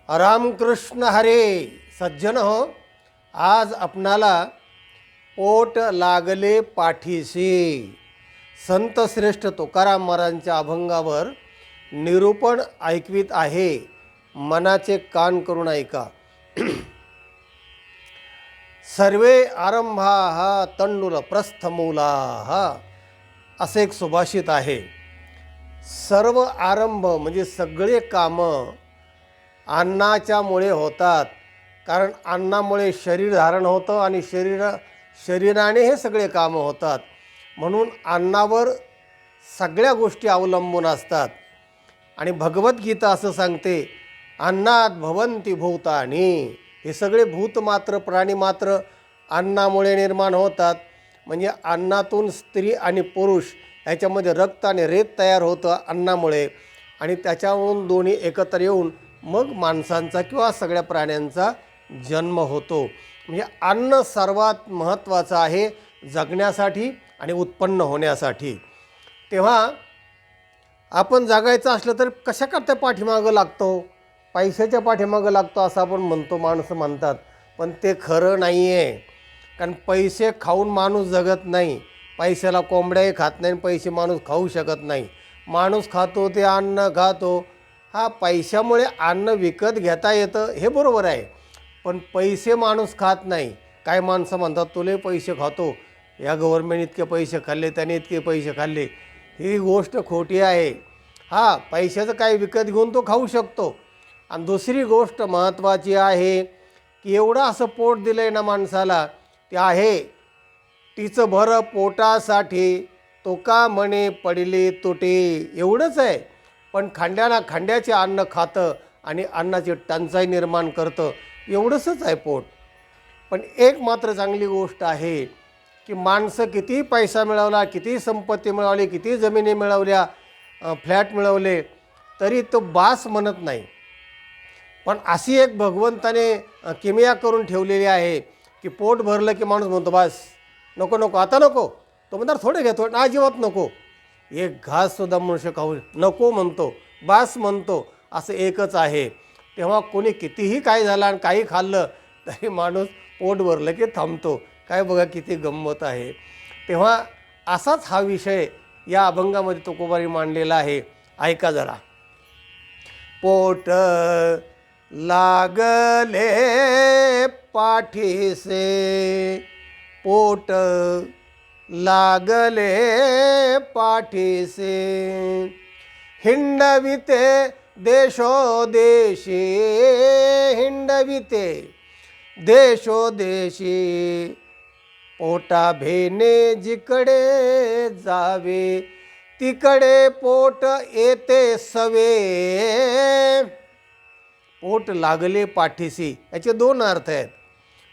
रामकृष्ण हरे. सज्जन हो, आज आपणाला पोट लागले पाठीसी संत श्रेष्ठ तुकाराम महाराजांच्या अभंगावर निरूपण ऐकवीत आहे. मनाचे कान करून ऐका. सर्वे आरंभा तण्डुल प्रस्थमूला, असे एक सुभाषित आहे. सर्व आरंभ म्हणजे सगळे कामं अन्नाच्यामुळे होतात. कारण अन्नामुळे शरीर धारण होतं आणि शरीराने हे सगळे कामं होतात. म्हणून अन्नावर सगळ्या गोष्टी अवलंबून असतात. आणि भगवद्गीता असं सांगते, अन्नात भवन्ति भूतानि. हे सगळे भूत मात्र प्राणी मात्र अन्नामुळे निर्माण होतात. म्हणजे अन्नातून स्त्री आणि पुरुष ह्याच्यामध्ये रक्त आणि रेत तयार होतं अन्नामुळे, आणि त्याच्यावरून दोन्ही एकत्र येऊन मग माणसांचा किंवा सगळ्या प्राण्यांचा जन्म होतो. म्हणजे अन्न सर्वात महत्त्वाचं आहे जगण्यासाठी आणि उत्पन्न होण्यासाठी. तेव्हा आपण जगायचं असलं तर कशाकरता पाठीमागं लागतो? पैशाच्या पाठीमागं लागतो असं आपण म्हणतो, माणसं म्हणतात. पण ते खरं नाही आहे. कारण पैसे खाऊन माणूस जगत नाही. पैशाला कोंबड्याही खात नाही, पैसे माणूस खाऊ शकत नाही. माणूस खातो ते अन्न खातो. हा, पैशामुळे अन्न विकत घेता येतं हे बरोबर आहे, पण पैसे माणूस खात नाही. काय माणसं म्हणतात, तुले पैसे खातो, या गव्हर्नमेंट इतके पैसे खाल्ले, त्याने इतके पैसे खाल्ले. ही गोष्ट खोटी आहे. हा, पैशाचं काय विकत घेऊन तो खाऊ शकतो. आणि दुसरी गोष्ट महत्त्वाची आहे की एवढं असं पोट दिलं आहे ना माणसाला, ते आहे तिचं भरं पोटासाठी, तो का म्हणे पडले तोटे. एवढंच आहे. पण खांद्याला खांद्याचे अन्न खातं आणि अन्नाची टंचाई निर्माण करतं. एवढंच आहे पोट. पण एक मात्र चांगली गोष्ट आहे की माणसं कितीही पैसा मिळवला, कितीही संपत्ती मिळवली, कितीही जमिनी मिळवल्या, फ्लॅट मिळवले, तरी तो बास म्हणत नाही. पण अशी एक भगवंताने किमया करून ठेवलेली आहे की पोट भरलं की माणूस म्हणतो बास, नको नको, आता नको. तो म्हणणार थोडे घेतो, अजिबात नको. एक घाससुद्धा मनुष्य खाऊ नको म्हणतो, बास म्हणतो. असं एकच आहे. तेव्हा कोणी कितीही काय झालं आणि काही खाल्लं तरी माणूस पोट भरलं की थांबतो. काय बघा किती गंमत आहे. तेव्हा असाच हा विषय या अभंगामध्ये तुकोबांनी मांडलेला आहे. ऐका जरा. पोट लागले पाठीसे, पोट लागले पाठीसे, हिंडविते देशोदेशी, हिंडविते देशोदेशी, पोटा भेने जिकडे जावे, तिकडे पोट येते सवे. पोट लागले पाठीसी, याचे दोन अर्थ आहेत.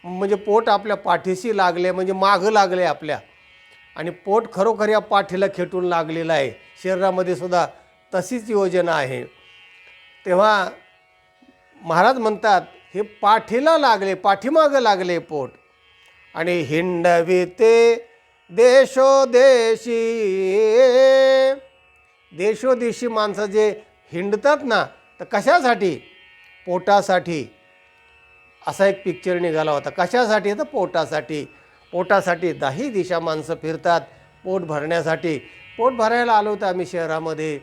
म्हणजे पोट आपल्या पाठीशी लागले म्हणजे मागं लागले आपल्या, आणि पोट खरोखर या पाठीला खेटून लागलेलं आहे. शरीरामध्ये सुद्धा तशीच योजना आहे. तेव्हा महाराज म्हणतात हे पाठीला लागले, पाठीमागं लागले पोट. आणि हिंडविते देशोदेशी, देशोदेशी माणसं जे हिंडतात ना, तर कशासाठी? पोटासाठी. असा एक पिक्चर निघाला होता. कशासाठी? तर पोटासाठी. पोटासाठी 10 दिशा माणसं फिरतात पोट भरण्यासाठी. पोट भरायला आलो होतो आम्ही शहरामध्ये,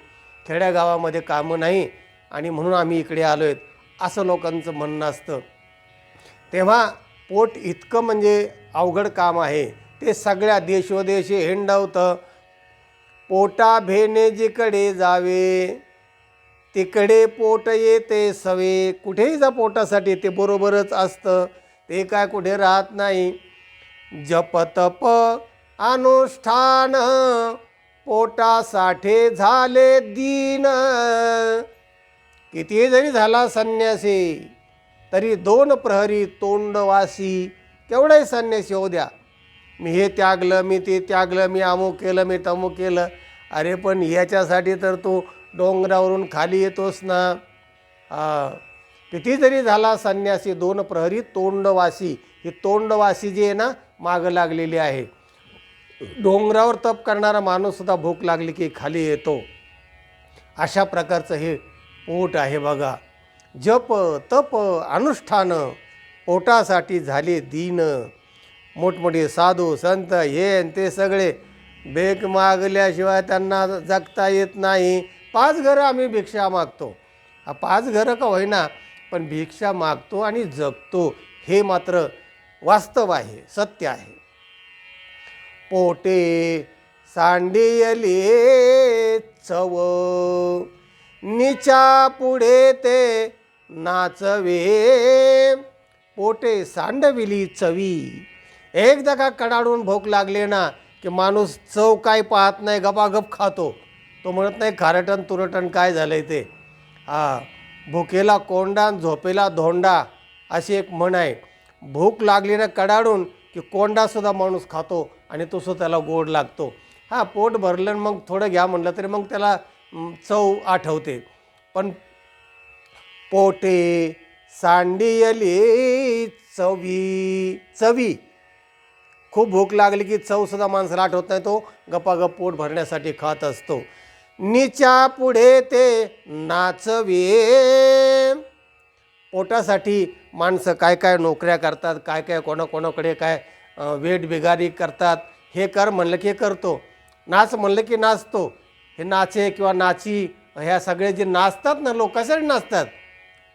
खेड्यागावामध्ये कामं नाही आणि म्हणून आम्ही इकडे आलो आहेत, असं लोकांचं म्हणणं असतं. तेव्हा पोट इतकं म्हणजे अवघड काम आहे. ते सगळ्या देशोदेशी हिंडवतं. पोटा भेने जिकडे जावे, तिकडे पोट येते सवे. कुठेही जा पोटासाठी, ते बरोबरच असतं. ते काय कुठे राहत नाही. जप तप अनुष्ठान, पोटासाठी झाले दीन. किती जरी झाला संन्यासी तरी 2 प्रहरी तोंडवासी. केवढाही संन्यासी होऊ द्या, मी हे त्यागलं, मी ते त्यागलं, मी अमुक केलं, मी तमुक केलं. अरे पण ह्याच्यासाठी तर तू डोंगरावरून खाली येतोस ना. किती जरी झाला संन्यासी 2 प्रहरी तोंडवासी. ही तोंडवासी जी आहे ना, मागं लागलेली आहे. डोंगरावर तप करणारा माणूससुद्धा भूक लागली की खाली येतो. अशा प्रकारचं हे पोट आहे बघा. जप तप अनुष्ठान पोटासाठी झाले दीन. मोठमोठे साधू संत हे न ते सगळे भीक मागल्याशिवाय त्यांना जगता येत नाही. 5 घरं आम्ही भिक्षा मागतो, 5 घरं का होईना पण भिक्षा मागतो आणि जगतो, हे मात्र वास्तव आहे, सत्य आहे. पोटे सांडियले चव, नीचा पुढे ते नाचवे. पोटे सांडविली चवी. एकदा का कडाडून भूक लागले ना की माणूस चव काय पाहत नाही, गपागप खातो. तो म्हणत नाही खारटण तुरटण काय झालंय ते. भुकेला कोंडा झोपेला धोंडा अशी एक म्हण आहे. भूक लागली ना कडाडून की कोंडासुद्धा माणूस खातो आणि तो सुद्धा त्याला गोड लागतो. पोट भरलं मग थोडं घ्या म्हटलं तरी मग त्याला चव आठवते. पण पोटे सांडियली चवी, चवी खूप भूक लागली की चवसुद्धा माणसाला आठवत नाही, तो गपागप पोट भरण्यासाठी खात असतो. नीच्या पुढे ते नाचवे. पोटासाठी माणसं काय काय नोकऱ्या करतात, काय काय कोणाकोणाकडे काय वेठ बिगारी करतात. हे कर म्हणलं की करतो, नाच म्हणलं की नाचतो. हे नाचे किंवा नाची ह्या सगळे जे नाचतात ना लोक, कशासाठी नाचतात?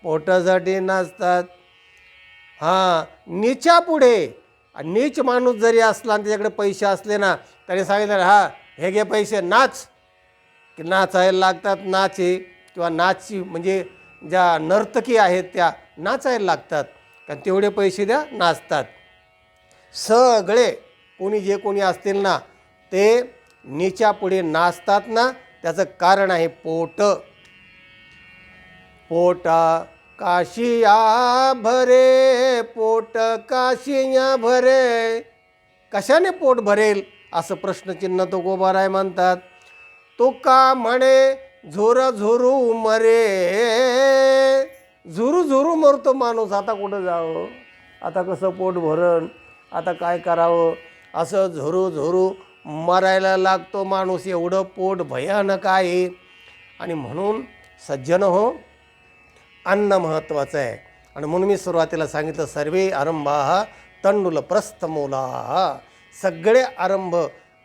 पोटासाठी नाचतात. नीच्या पुढे. नीच माणूस जरी असला आणि त्याच्याकडे पैसे असले ना, त्याने सांगितलं हे घे पैसे नाच, की नाचायला लागतात. नाचे किंवा नाची म्हणजे ज्या नर्तकी आहेत त्या नाचायला लागतात, कारण तेवढे पैसे द्या, नाचतात. सगळे कोणी जे कोणी असतील ना ते नीच्या पुढे नाचतात ना, त्याचं कारण आहे पोट. पोटा काशिया भरे, पोट काशिया भरे. कशाने पोट भरेल असं प्रश्नचिन्ह तो गोबाराय म्हणतात. तो का म्हणे झोर झोरू मरे. झुरू झुरू मरतो माणूस. आता कुठं जावं, आता कसं पोट भरण, आता काय करावं, असं झोरू झोरू मरायला लागतो माणूस. एवढं पोट भयानक आहे. आणि म्हणून सज्जन हो, अन्न महत्त्वाचं आहे. आणि म्हणून मी सुरुवातीला सांगितलं सर्वे आरंभाः तण्डुल प्रस्थमूलाः. सगळे आरंभ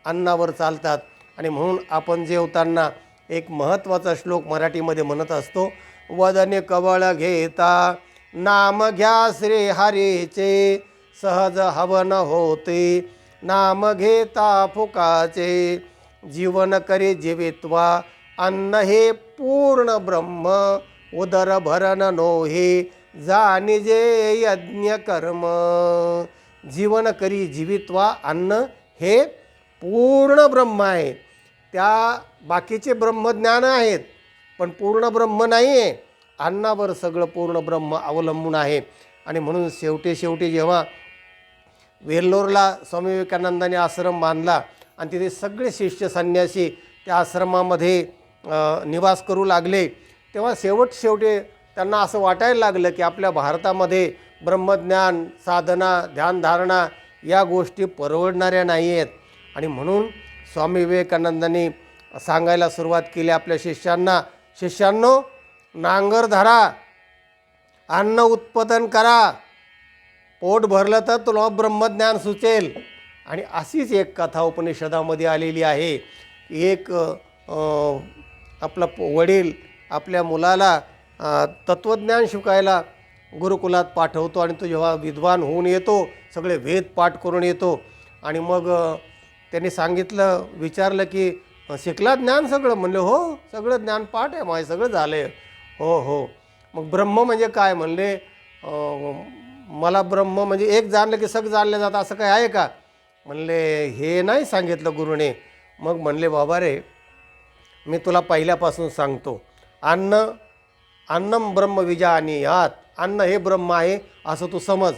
अन्नावर चालतात. आणि म्हणून आपण जेवताना एक महत्त्वाचा श्लोक मराठीमध्ये म्हणत असतो. वदने कवळ घेता नाम घ्या श्री हरीचे, सहज हवन होते नाम घेता फुकाचे. जीवन करे जीवित्वा अन्न हे पूर्ण ब्रह्म, उदर भरण नोहे जाणिजे यज्ञ कर्म. जीवन करी जीवित्वा अन्न हे पूर्ण ब्रह्म आहे. त्या बाकीचे ब्रह्मज्ञान आहेत पण पूर्ण ब्रह्म नाही आहे. अन्नावर सगळं पूर्ण ब्रह्म अवलंबून आहे. आणि म्हणून शेवटी जेव्हा वेल्लोरला स्वामी विवेकानंदांनी आश्रम बांधला आणि तिथे सगळे शिष्य संन्यासी त्या आश्रमामध्ये निवास करू लागले, तेव्हा शेवटी त्यांना असं वाटायला लागलं की आपल्या भारतामध्ये ब्रह्मज्ञान साधना ध्यानधारणा या गोष्टी परवडणाऱ्या नाही आहेत. आणि म्हणून स्वामी विवेकानंदांनी सांगायला सुरुवात केली आपल्या शिष्यांना, शिष्यांनो नांगर धरा, अन्न उत्पादन करा, पोट भरलं तर तुला ब्रह्मज्ञान सुचेल. आणि अशीच एक कथा उपनिषदामध्ये आलेली आहे. एक आपला वडील आपल्या मुलाला तत्त्वज्ञान शिकायला गुरुकुलात पाठवतो आणि तो जेव्हा विद्वान होऊन येतो, सगळे वेद पाठ करून येतो. आणि मग त्यांनी सांगितलं, विचारलं की शिकला ज्ञान सगळं? म्हणले हो, सगळं ज्ञान पाठ आहे माझे, सगळं झालं आहे. हो. मग ब्रह्म म्हणजे काय? म्हणले मला ब्रह्म म्हणजे एक जाणलं की सगळं जाणलं जातं, असं काय आहे का? म्हणले हे नाही सांगितलं गुरुने. मग म्हणले बाबा रे, मी तुला पहिल्यापासून सांगतो, अन्नम ब्रह्म विजानीयात. अन्न हे ब्रह्म आहे असं तू समज.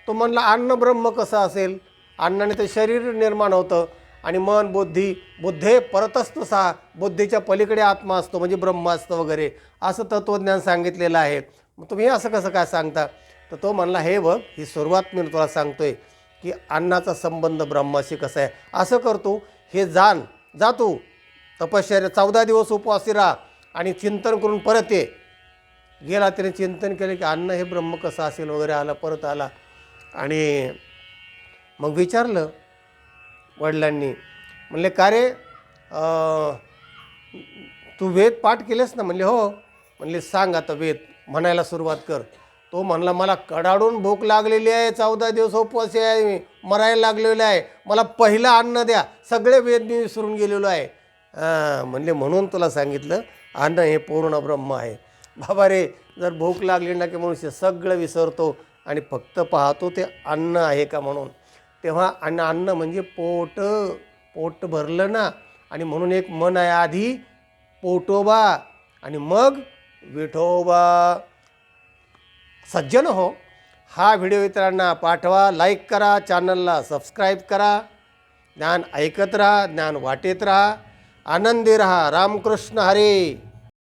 तो म्हणला अन्न ब्रह्म कसं असेल? अन्नाने ते शरीर निर्माण होतं आणि मन बुद्धे परतस्थ सा, बुद्धीच्या पलीकडे आत्मा असतो म्हणजे ब्रह्म असतं वगैरे असं तत्त्वज्ञान सांगितलेलं आहे. मग तुम्ही असं कसं काय सांगता? तर तो म्हणला हे बघ, ही सुरुवात मी तुला सांगतोय की अन्नाचा संबंध ब्रह्माशी कसा आहे. असं करतो, हे जा तू तपश्चर्या 14 दिवस उपवासी राहा आणि चिंतन करून परत ये. गेला, त्याने चिंतन केलं की अन्न हे ब्रह्म कसं असेल वगैरे, आला, परत आला आणि मग विचारलं वडिलांनी, म्हणले का रे तू वेद पाठ केलेस ना? म्हणले हो. म्हणले सांग आता वेद म्हणायला सुरुवात कर. तो म्हणला मला कडाडून भूक लागलेली आहे, 14 दिवस उपवास आहे, मरायला लागलेलं आहे, मला पहिलं अन्न द्या, सगळे वेद मी विसरून गेलेलो आहे. म्हणले म्हणून तुला सांगितलं अन्न हे पूर्ण ब्रह्म आहे. बाबा रे, जर भूक लागली ना की मनुष्य सगळं विसरतो आणि फक्त पाहतो ते अन्न आहे का म्हणून. तेव्हा अन्न म्हणजे पोट भरलं ना, आणि म्हणून एक मन आहे, आधी पोटोबा आणि मग विठोबा. सज्जन हो, हा व्हिडिओ इतरांना पाठवा, लाईक करा, चॅनलला सबस्क्राईब करा. ज्ञान ऐकत राहा, ज्ञान वाटेत राहा, आनंदी राहा. रामकृष्ण हरी.